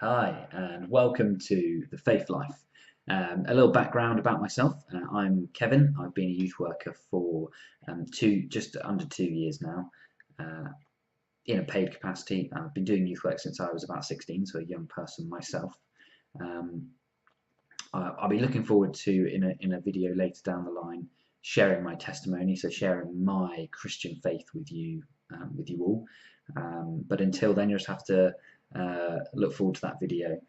Hi, and welcome to The Faith Life. A little background about myself. I'm Kevin. I've been a youth worker for just under 2 years now, uh, in a paid capacity. I've been doing youth work since I was about 16, so a young person myself. Um, I'll be looking forward to, in a video later down the line, sharing my testimony, so sharing my Christian faith with you all. But until then, you just have to look forward to that video.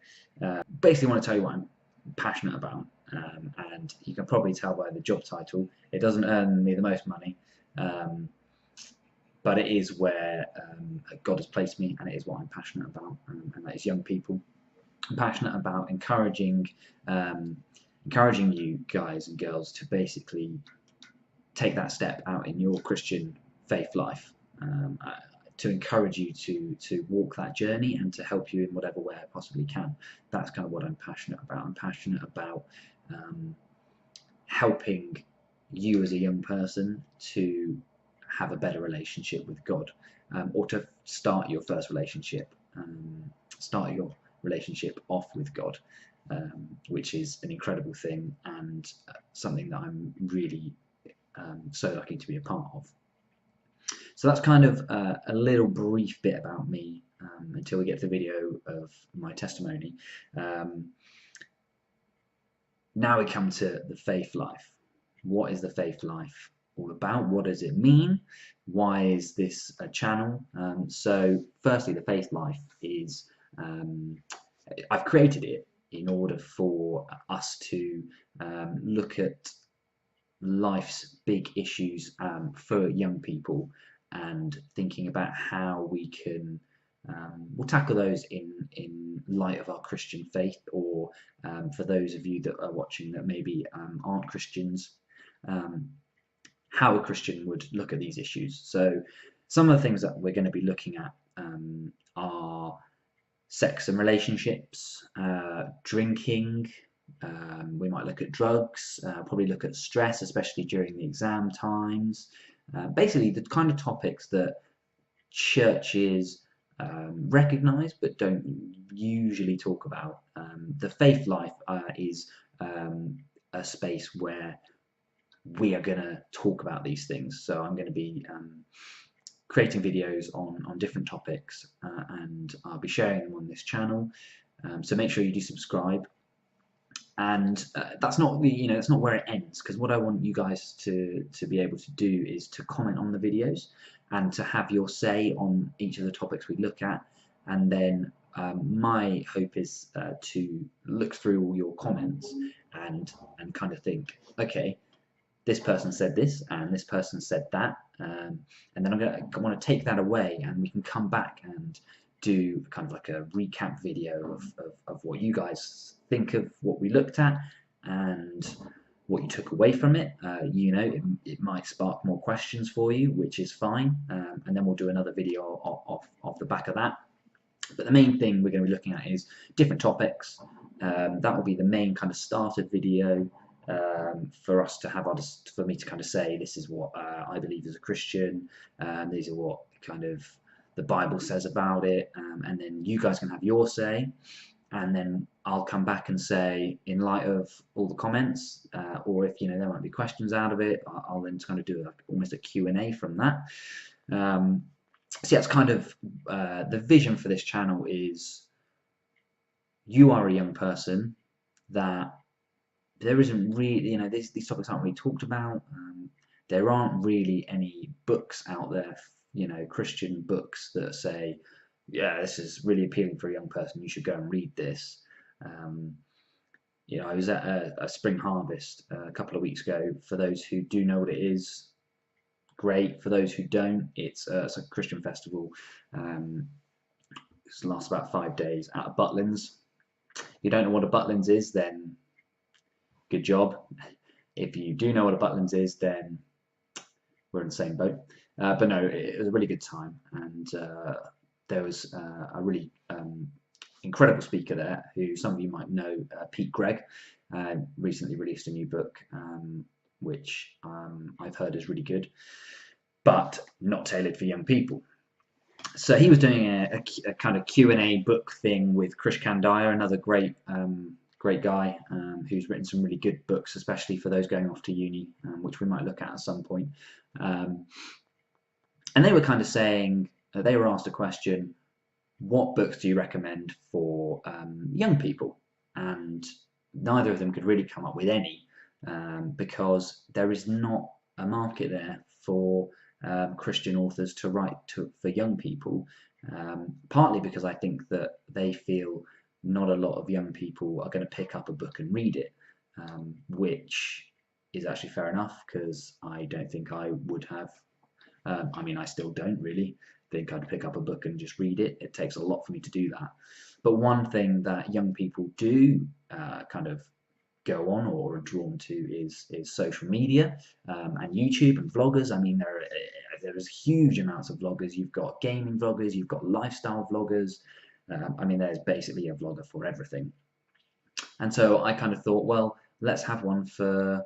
Basically, want to tell you what I'm passionate about, and you can probably tell by the job title. It doesn't earn me the most money, um, but it is where God has placed me, and it is what I'm passionate about, and that is young people. I'm passionate about um, encouraging you guys and girls to basically take that step out in your Christian faith life, to encourage you to walk that journey and to help you in whatever way I possibly can. That's kind of what I'm passionate about. I'm passionate about helping you as a young person to have a better relationship with God, or to start your first relationship, start your relationship off with God, which is an incredible thing and something that I'm really so lucky to be a part of. So that's kind of a little brief bit about me, until we get to the video of my testimony. Now we come to the faith life. What is the faith life all about? What does it mean? Why is this a channel? So firstly, the faith life is, I've created it in order for us to look at life's big issues for young people, and thinking about how we can we'll tackle those in light of our Christian faith, or for those of you that are watching that maybe aren't Christians, how a Christian would look at these issues. So some of the things that we're going to be looking at are sex and relationships, drinking. We might look at drugs, probably look at stress, especially during the exam times. Basically, the kind of topics that churches recognise but don't usually talk about. The faith life is a space where we are going to talk about these things. So I'm going to be creating videos on different topics, and I'll be sharing them on this channel. So make sure you do subscribe. And that's not that's not where it ends, because what I want you guys to be able to do is to comment on the videos and to have your say on each of the topics we look at. And then my hope is to look through all your comments and kind of think, okay, this person said this and this person said that, and then I want to take that away, and we can come back and do kind of like a recap video of what you guys think of what we looked at and what you took away from it. It might spark more questions for you, which is fine, and then we'll do another video off the back of that. But the main thing we're going to be looking at is different topics. That will be the main kind of starter video, for us to have for me to kind of say, this is what I believe as a Christian, these are what kind of the Bible says about it, and then you guys can have your say, and then I'll come back and say, in light of all the comments, or if there might be questions out of it, I'll then kind of do almost a Q&A from that. So yeah, it's kind of the vision for this channel is, you are a young person that there isn't really, these topics aren't really talked about. There aren't really any books out there, Christian books that say, yeah, this is really appealing for a young person, you should go and read this. I was at a spring harvest a couple of weeks ago. For those who do know what it is, great. For those who don't, it's a Christian festival. It lasts about 5 days out of Butlins. If you don't know what a Butlins is, then good job. If you do know what a Butlins is, then we're in the same boat. But no, it was a really good time, and there was a really incredible speaker there, who some of you might know, Pete Greig. Recently released a new book, which I've heard is really good, but not tailored for young people. So he was doing a kind of Q&A book thing with Krish Kandiah, another great guy who's written some really good books, especially for those going off to uni, which we might look at some point. And they were kind of saying, they were asked a question, what books do you recommend for young people? And neither of them could really come up with any, because there is not a market there for Christian authors to write for young people, partly because I think that they feel not a lot of young people are going to pick up a book and read it, which is actually fair enough, because I don't think I would have. I mean, I still don't really think I'd pick up a book and just read it. It takes a lot for me to do that. But one thing that young people do kind of go on or are drawn to is social media and YouTube and vloggers. I mean, there's huge amounts of vloggers. You've got gaming vloggers, you've got lifestyle vloggers. I mean, there's basically a vlogger for everything. And so I kind of thought, well, let's have one for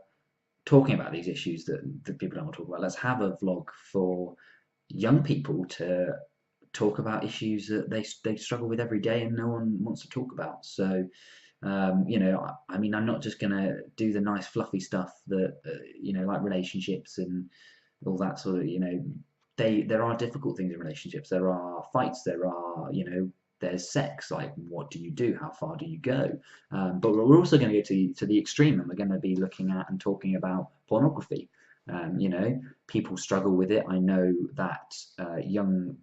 talking about these issues that people don't want to talk about. Let's have a vlog for young people to talk about issues that they struggle with every day and no one wants to talk about. So you know, I mean, I'm not just gonna do the nice fluffy stuff that you know, like relationships and all that sort of, you know, there are difficult things in relationships. There are fights. There are, you know, there's sex. Like, what do you do? How far do you go? But we're also going to go to the extreme, and we're going to be looking at and talking about pornography. You know, people struggle with it. I know that young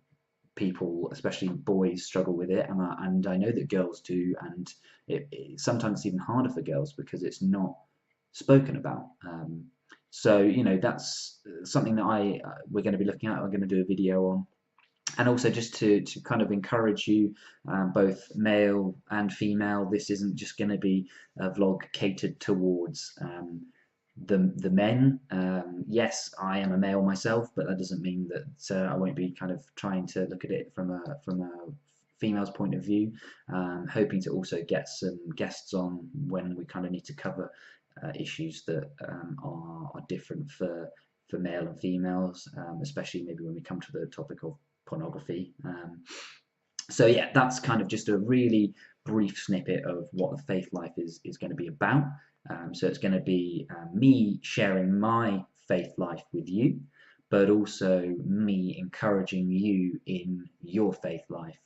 people, especially boys, struggle with it, and I know that girls do, and sometimes it's even harder for girls because it's not spoken about. So you know, that's something that we're going to be looking at. We're going to do a video on, and also just to kind of encourage you, both male and female. This isn't just going to be a vlog catered towards the men. Yes, I am a male myself, but that doesn't mean that I won't be kind of trying to look at it from a female's point of view. Hoping to also get some guests on when we kind of need to cover issues that are different for male and females, especially maybe when we come to the topic of pornography. So yeah, that's kind of just a really brief snippet of what the faith life is going to be about. So it's going to be me sharing my faith life with you, but also me encouraging you in your faith life.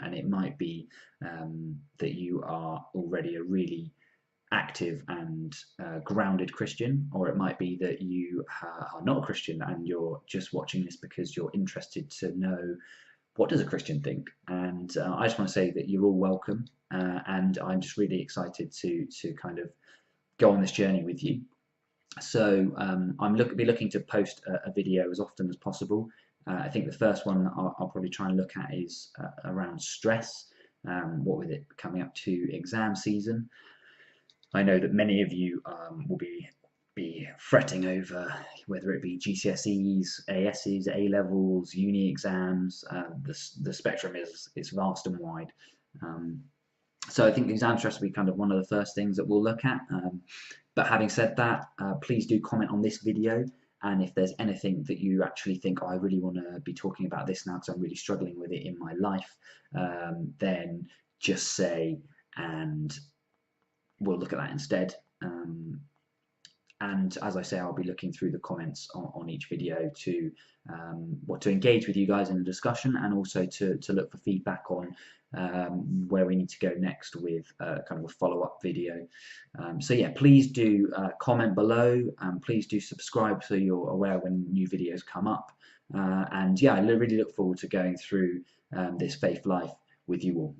And it might be that you are already a really active and grounded Christian, or it might be that you are not a Christian and you're just watching this because you're interested to know, what does a Christian think? And I just want to say that you're all welcome, and I'm just really excited to kind of go on this journey with you. So be looking to post a video as often as possible. I think the first one I'll probably try and look at is around stress. What with it coming up to exam season, I know that many of you will be fretting over whether it be GCSEs, ASs, A levels, uni exams. The spectrum is vast and wide. So I think exam stress will be kind of one of the first things that we'll look at. But having said that, please do comment on this video. And if there's anything that you actually think, oh, I really want to be talking about this now because I'm really struggling with it in my life, then just say, and we'll look at that instead. And as I say, I'll be looking through the comments on each video to engage with you guys in the discussion, and also to look for feedback on where we need to go next with kind of a follow-up video. So yeah, please do comment below, and please do subscribe so you're aware when new videos come up. And yeah, I really look forward to going through this faith life with you all.